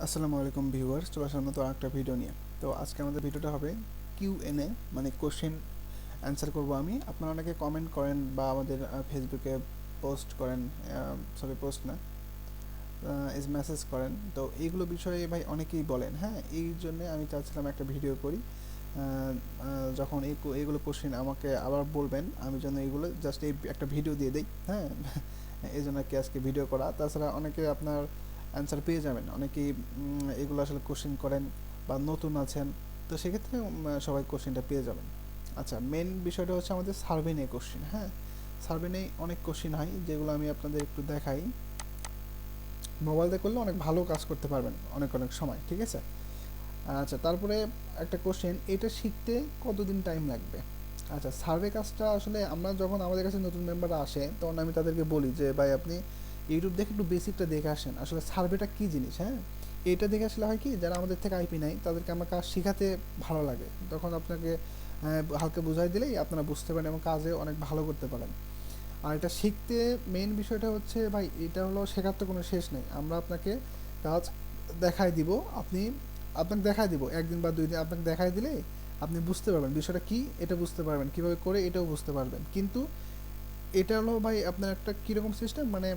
আসসালামু আলাইকুম ভিউয়ার্স, চলে আসলাম নতুন একটা ভিডিও নিয়ে। তো আজকে আমাদের ভিডিওটা হবে কিউএনএ, মানে কোশ্চেন অ্যান্সার করব আমি। আপনারা অনেকে কমেন্ট করেন বা আমাদের ফেসবুকে পোস্ট করেন, পোস্ট না, মেসেজ করেন। তো এইগুলো বিষয়ে ভাই অনেকেই বলেন, হ্যাঁ, এই জন্য আমি চাচ্ছিলাম একটা ভিডিও করি। যখন এইগুলো কোশ্চেন আমাকে আবার বলবেন, আমি যেন এইগুলো জাস্ট এই একটা ভিডিও দিয়ে দিই, হ্যাঁ। এই জন্য কি আজকে ভিডিও করা। তাছাড়া অনেকে আপনার অ্যান্সার পেয়ে যাবেন, অনেকেই এগুলো আসলে কোশ্চেন করেন বা নতুন আছেন, তো সেক্ষেত্রে সবাই কোশ্চেনটা পেয়ে যাবেন। আচ্ছা, মেন বিষয়টা হচ্ছে আমাদের সার্ভে নিয়ে কোশ্চেন, হ্যাঁ। সার্ভে নিয়ে অনেক কোশ্চেন হয়, যেগুলো আমি আপনাদের একটু দেখাই। মোবাইল দিয়ে করলে অনেক ভালো কাজ করতে পারবেন অনেক অনেক সময়, ঠিক আছে। আচ্ছা, তারপরে একটা কোশ্চেন, এটা শিখতে কতদিন টাইম লাগবে? আচ্ছা, সার্ভে কাজটা আসলে আমরা যখন আমাদের কাছে নতুন মেম্বাররা আসে, তখন আমি তাদেরকে বলি যে ভাই আপনি ইউটিউব দেখে একটু বেসিকটা দেখে আসেন, আসলে সার্ভেটা কী জিনিস, হ্যাঁ। এটা দেখে আসলে হয় কি, যারা আমাদের থেকে আইপি নাই তাদেরকে আমার কাজ শেখাতে ভালো লাগে, তখন আপনাকে হালকা বুঝাই দিলেই আপনারা বুঝতে পারেন এবং কাজে অনেক ভালো করতে পারেন। আর এটা শিখতে মেইন বিষয়টা হচ্ছে ভাই, এটা হলো শেখার তো কোনো শেষ নেই। আমরা আপনাকে কাজ দেখাই দিব, আপনি আপনাকে দেখাই দিব একদিন বা 2 দিন আপনাকে দেখাই দিলে আপনি বুঝতে পারবেন বিষয়টা কি, এটা বুঝতে পারবেন কীভাবে করে, এটাও বুঝতে পারবেন। কিন্তু এটা হলো ভাই আপনার একটা কীরকম সিস্টেম, মানে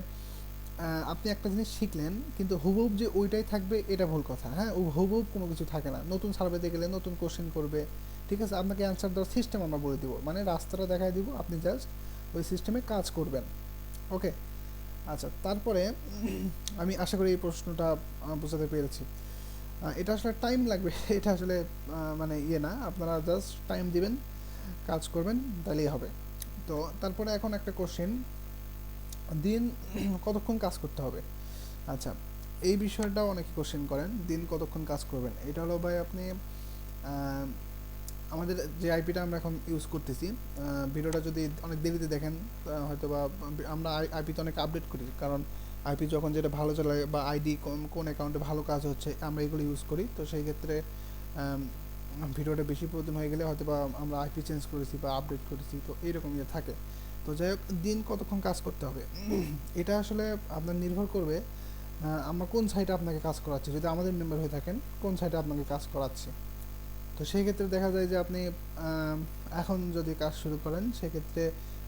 আপনি একটা জিনিস শিখলেন কিন্তু হুবহুব যে ওইটাই থাকবে এটা ভুল কথা, হ্যাঁ। ও হুবহুব কোনো কিছু থাকে না, নতুন সার্ভেতে গেলে নতুন কোশ্চেন করবে, ঠিক আছে। আপনাকে অ্যান্সার দেওয়ার সিস্টেম আমরা বলে দিব, মানে রাস্তাটা দেখাই দিব, আপনি জাস্ট ওই সিস্টেমে কাজ করবেন। ওকে। আচ্ছা, তারপরে আমি আশা করি এই প্রশ্নটা বোঝাতে পেরেছি। এটা আসলে টাইম লাগবে এটা আসলে মানে ইয়ে না, আপনারা জাস্ট টাইম দিবেন, কাজ করবেন, তাহলেই হবে। তো তারপরে এখন একটা কোশ্চেন, দিন কতক্ষণ কাজ করতে হবে? আচ্ছা, এই বিষয়টাও অনেকে কোশ্চেন করেন, দিন কতক্ষণ কাজ করবেন। এটা হলো ভাই আপনি আমাদের যে আইপিটা আমরা এখন ইউজ করতেছি, ভিডিওটা যদি অনেক দেরিতে দেখেন, হয়তো বা আমরা আইপিতে অনেক আপডেট করি, কারণ আইপি যখন যেটা ভালো চলে বা আইডি কোন অ্যাকাউন্টে ভালো কাজ হচ্ছে আমরা এগুলো ইউজ করি। তো সেই ক্ষেত্রে ভিডিওটা বেশি প্রয়োজন হয়ে গেলে হয়তো বা আমরা আইপি চেঞ্জ করেছি বা আপডেট করেছি, তো এইরকম ইয়ে থাকে। তো যাই হোক, দিন কতক্ষণ কাজ করতে হবে এটা আসলে আপনার নির্ভর করবে আমরা কোন সাইটে আপনাকে কাজ করাচ্ছি। যদি আমাদের মেম্বার হয়ে থাকেন, কোন সাইটে আপনাকে কাজ করাচ্ছি, তো সেই ক্ষেত্রে দেখা যায় যে আপনি এখন যদি কাজ শুরু করেন, সেক্ষেত্রে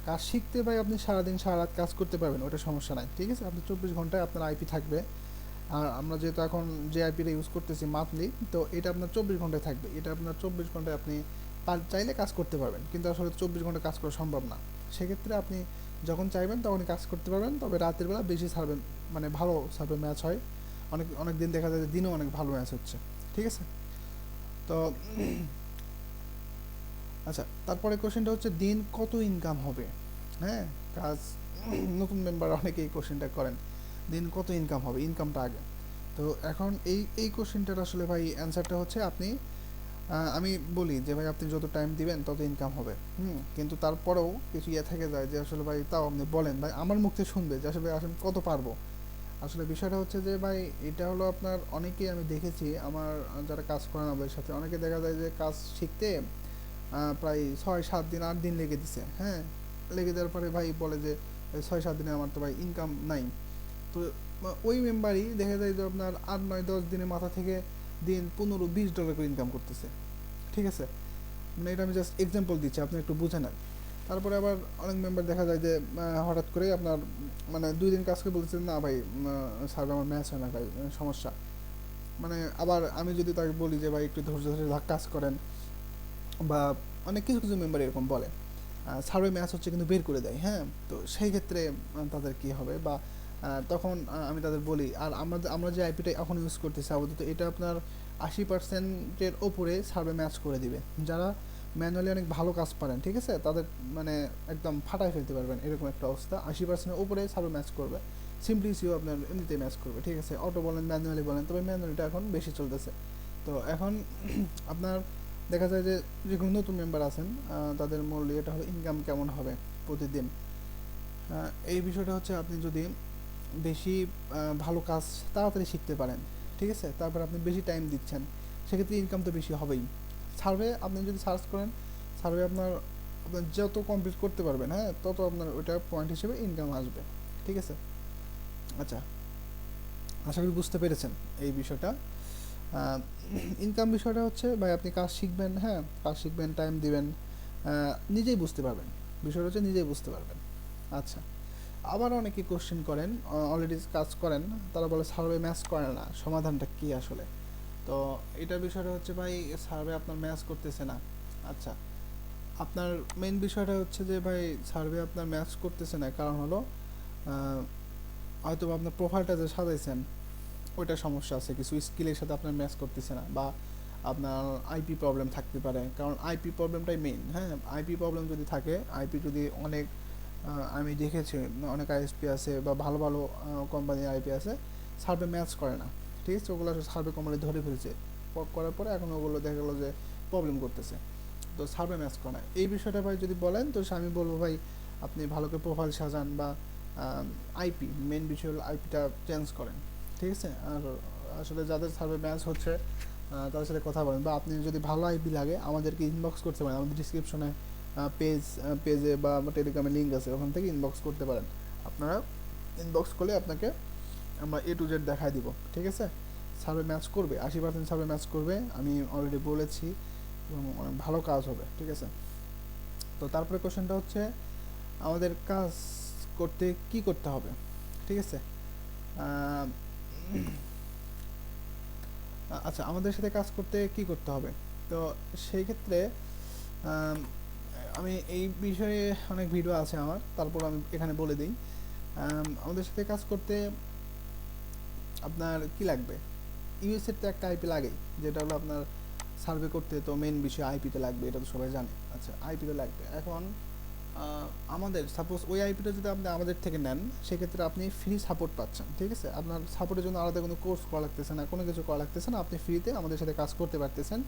কাজ শিখতে ভাই আপনি সারাদিন সারা রাত কাজ করতে পারবেন, ওটা সমস্যা নাই, ঠিক আছে। আপনি 24 ঘন্টায় আপনার আইপি থাকবে। আর আমরা যেহেতু এখন যে আইপিটা ইউজ করতেছি মান্থলি, তো এটা আপনার 24 ঘন্টায় থাকবে, এটা আপনার 24 ঘন্টায় আপনি চাইলে কাজ করতে পারবেন, কিন্তু আসলে 24 ঘন্টা কাজ করা সম্ভব না। সেক্ষেত্রে আপনি যখন চাইবেন তখনই কাজ করতে পারবেন, তবে রাতের বেলা বেশি সার্ভে, মানে ভালো সার্ভে ম্যাচ হয়। অনেক অনেক দিন দেখা যায় যে দিনেও অনেক ভালো ম্যাচ হচ্ছে, ঠিক আছে। তো আচ্ছা, তারপরে কোশ্চেনটা হচ্ছে দিন কত ইনকাম হবে, হ্যাঁ। কাজ নতুন মেম্বার অনেকে এই কোশ্চেনটা করেন, দিন কত ইনকাম হবে, ইনকামটা আগে। তো এখন এই কোশ্চেনটার আসলে ভাই অ্যান্সারটা হচ্ছে আপনি আমি বলি যে ভাই আপনি যত টাইম দিবেন তত ইনকাম হবে, কিন্তু তারপরেও কিছু ইয়ে থেকে যায় যে আসলে ভাই তাও আপনি বলেন ভাই আমার মুখ থেকে শুনবে যে আসলে আসলে কত পারবো। আসলে বিষয়টা হচ্ছে যে ভাই এটা হলো আপনার, অনেকেই আমি দেখেছি আমার যারা কাজ করেন আমাদের সাথে, অনেকে দেখা যায় যে কাজ শিখতে প্রায় 6-7 দিন 8 দিন লেগে দিছে, হ্যাঁ। লেগে দেওয়ার পরে ভাই বলে যে 6-7 দিনে আমার তো ভাই ইনকাম নাই। তো ওই মেম্বারই দেখা যায় যে আপনার 8-9-10 দিনের মাথা থেকে দিন $15-20 করে ইনকাম করতেছে, ঠিক আছে। মানে এটা আমি জাস্ট এক্সাম্পল দিচ্ছি, আপনি একটু বুঝে নেন। তারপরে আবার অনেক মেম্বার দেখা যায় যে হঠাৎ করে আপনার মানে 2 দিন কাজ করে বলতেছে না ভাই স্যার আমার ম্যাচ হয় না ভাই, সমস্যা। মানে আবার আমি যদি তাকে বলি যে ভাই একটু ধৈর্য ধরে কাজ করেন, বা অনেক কিছু কিছু মেম্বার এরকম বলে সার্ভে ম্যাচ হচ্ছে কিন্তু বের করে দেয়, হ্যাঁ। তো সেই ক্ষেত্রে তাদের কি হবে, বা তখন আমি তাদের বলি, আর আমরা যে আইপিটা এখন ইউজ করতেছি আপাতত, এটা আপনার 80%-এর ওপরে সার্ভে ম্যাচ করে দিবে। যারা ম্যানুয়ালি অনেক ভালো কাজ পারেন, ঠিক আছে, তাদের মানে একদম ফাটায় ফেলতে পারবেন, এরকম একটা অবস্থা। 80%-এর ওপরে সার্ভে ম্যাচ করবে, সিম্পলি সিও আপনার এমনিতে ম্যাচ করবে, ঠিক আছে। অটো বলেন ম্যানুয়ালি বলেন, তবে ম্যানুয়ালিটা এখন বেশি চলতেছে। তো এখন আপনার দেখা যায় যে যে কোনো নতুন মেম্বার আছেন, তাদের মূল এটা হলো ইনকাম কেমন হবে প্রতিদিন। এই বিষয়টা হচ্ছে আপনি যদি বেশি ভালো কাজ তাড়াতাড়ি শিখতে পারেন, ঠিক আছে, তারপর আপনি বেশি টাইম দিচ্ছেন, সেক্ষেত্রে ইনকাম তো বেশি হবেই। সার্ভে আপনি যদি সার্চ করেন, সার্ভে আপনার আপনার যত কমপ্লিট করতে পারবেন, হ্যাঁ, তত আপনার ওইটা পয়েন্ট হিসেবে ইনকাম আসবে, ঠিক আছে। আচ্ছা, আশা করি বুঝতে পেরেছেন এই বিষয়টা। ইনকাম বিষয়টা হচ্ছে ভাই আপনি কাজ শিখবেন, হ্যাঁ কাজ শিখবেন, টাইম দিবেন, নিজেই বুঝতে পারবেন। বিষয়টা হচ্ছে নিজেই বুঝতে পারবেন। আচ্ছা, আবার অনেকে কোশ্চেন করেন, অলরেডি কাজ করেন, তারা বলে সার্ভে ম্যাচ করে না, সমাধানটা কী আসলে? তো এটার বিষয়টা হচ্ছে ভাই, সার্ভে আপনার ম্যাচ করতেছে না। আচ্ছা, আপনার মেইন বিষয়টা হচ্ছে যে ভাই সার্ভে আপনার ম্যাচ করতেছে না, কারণ হলো হয়তো আপনার প্রোফাইলটা যে সাজাইছেন ওইটা সমস্যা আছে, কিছু স্কিলের সাথে আপনার ম্যাচ করতেছে না, বা আপনার আইপি প্রবলেম থাকতে পারে, কারণ আইপি প্রবলেমটাই মেইন। হ্যাঁ, আইপি প্রবলেম যদি থাকে, আইপি যদি অনেক আমি দেখেছি অনেক আইএসপি আছে বা ভালো ভালো কোম্পানির আইপি আছে, সার্ভে ম্যাচ করে না। ঠিক আছে, ওগুলো সার্ভে কোম্পানি ধরে ফেলছে, করার পরে এখন ওগুলো দেখা গেলো যে প্রবলেম করতেছে, তো সার্ভে ম্যাচ করে না। এই বিষয়টা ভাই যদি বলেন তো আমি বলবো ভাই আপনি ভালো করে প্রোফাইল সাজান, বা আইপি মেন বিষয় হলো আইপিটা চেঞ্জ করেন। ঠিক আছে, আর আসলে যাদের সার্ভে ম্যাচ হচ্ছে তাদের সাথে কথা বলেন, বা আপনি যদি ভালো আইপি লাগে আমাদেরকে ইনবক্স করতে পারেন, আমাদের ডিসক্রিপশনে পেজে বা টেলিগ্রামে লিঙ্ক আছে, ওখান থেকে ইনবক্স করতে পারেন। আপনারা ইনবক্স করলে আপনাকে আমরা A to Z দেখাই দিব। ঠিক আছে, সার্ভে ম্যাচ করবে, 80% সার্ভে ম্যাচ করবে, আমি অলরেডি বলেছি, এবং অনেক ভালো কাজ হবে। ঠিক আছে, তো তারপরে কোশ্চেনটা হচ্ছে আমাদের কাজ করতে কি করতে হবে। ঠিক আছে, আচ্ছা, আমাদের সাথে কাজ করতে কি করতে হবে? তো সেই ক্ষেত্রে আমি এই বিষয়ে অনেক ভিডিও আছে আমার, তারপর আমি এখানে বলে দিই। আমাদের সাথে কাজ করতে আপনার কি লাগবে? ইউএসের তো একটা আইপি লাগেই, যেটা হলো আপনার সার্ভে করতে তো মেন বিষয় আইপিতে লাগবে, এটা তো সবাই জানে। আচ্ছা, আইপিতে লাগবে। এখন আমাদের সাপোজ ওই আইপিটা যদি আপনি আমাদের থেকে নেন, সেক্ষেত্রে আপনি ফ্রি সাপোর্ট পাচ্ছেন। ঠিক আছে, আপনার সাপোর্টের জন্য আলাদা কোনো কোর্স করা লাগতেছে না, কোনো কিছু করা লাগতেছে না, আপনি ফ্রিতে আমাদের সাথে কাজ করতে পারতেছেন।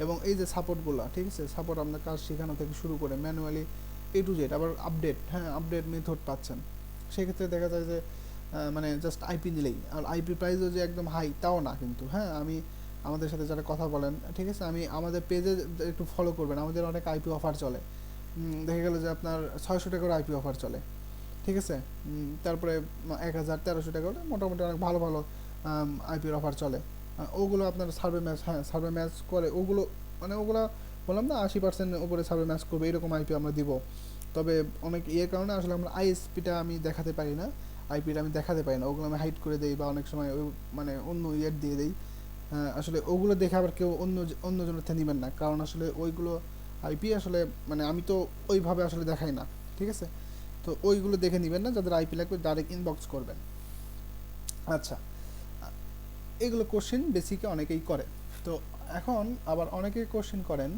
এবং এই যে সাপোর্টগুলো, ঠিক আছে, সাপোর্ট আপনার কাজ শেখানো থেকে শুরু করে ম্যানুয়ালি A to Z, আবার আপডেট, হ্যাঁ আপডেট মেথড পাচ্ছেন। সেক্ষেত্রে দেখা যায় যে মানে জাস্ট আইপি নিলেই, আর আইপি প্রাইসও যে একদম হাই তাও না কিন্তু। হ্যাঁ, আমি আমাদের সাথে যারা কথা বলেন, ঠিক আছে, আমি আমাদের পেজে একটু ফলো করবেন, আমাদের অনেক আইপি অফার চলে। দেখা গেল যে আপনার 600 টাকার আইপি অফার চলে। ঠিক আছে, তারপরে 1000 1300 টাকা মোটামুটি অনেক ভালো ভালো আইপির অফার চলে। ওগুলো আপনার সার্ভে ম্যাচ, হ্যাঁ সার্ভে ম্যাচ করে ওগুলো, মানে ওগুলো বললাম না 80% উপরে সার্ভে ম্যাচ করবে, এরকম আইপি আমরা দিব। তবে অনেক ইয়ের কারণে আসলে আমরা আইএসপিটা আমি দেখাতে পারি না, আইপিটা আমি দেখাতে পারি না, ওগুলো আমি হাইড করে দিই, বা অনেক সময় ওই মানে অন্য ইয়ের দিয়ে দিই। আসলে ওগুলো দেখে আবার কেউ অন্যজনের থেকে নেবেন না, কারণ আসলে ওইগুলো আইপি আসলে মানে আমি তো ওইভাবে আসলে দেখাই না। ঠিক আছে, তো ওইগুলো দেখে নেবেন না, যাদের আইপি লাগবে ডাইরেক্ট ইনবক্স করবেন। আচ্ছা, এগুলো কোশ্চেন বেসিকে অনেকেই করে। তো এখন আবার অনেকেই কোশ্চেন করেন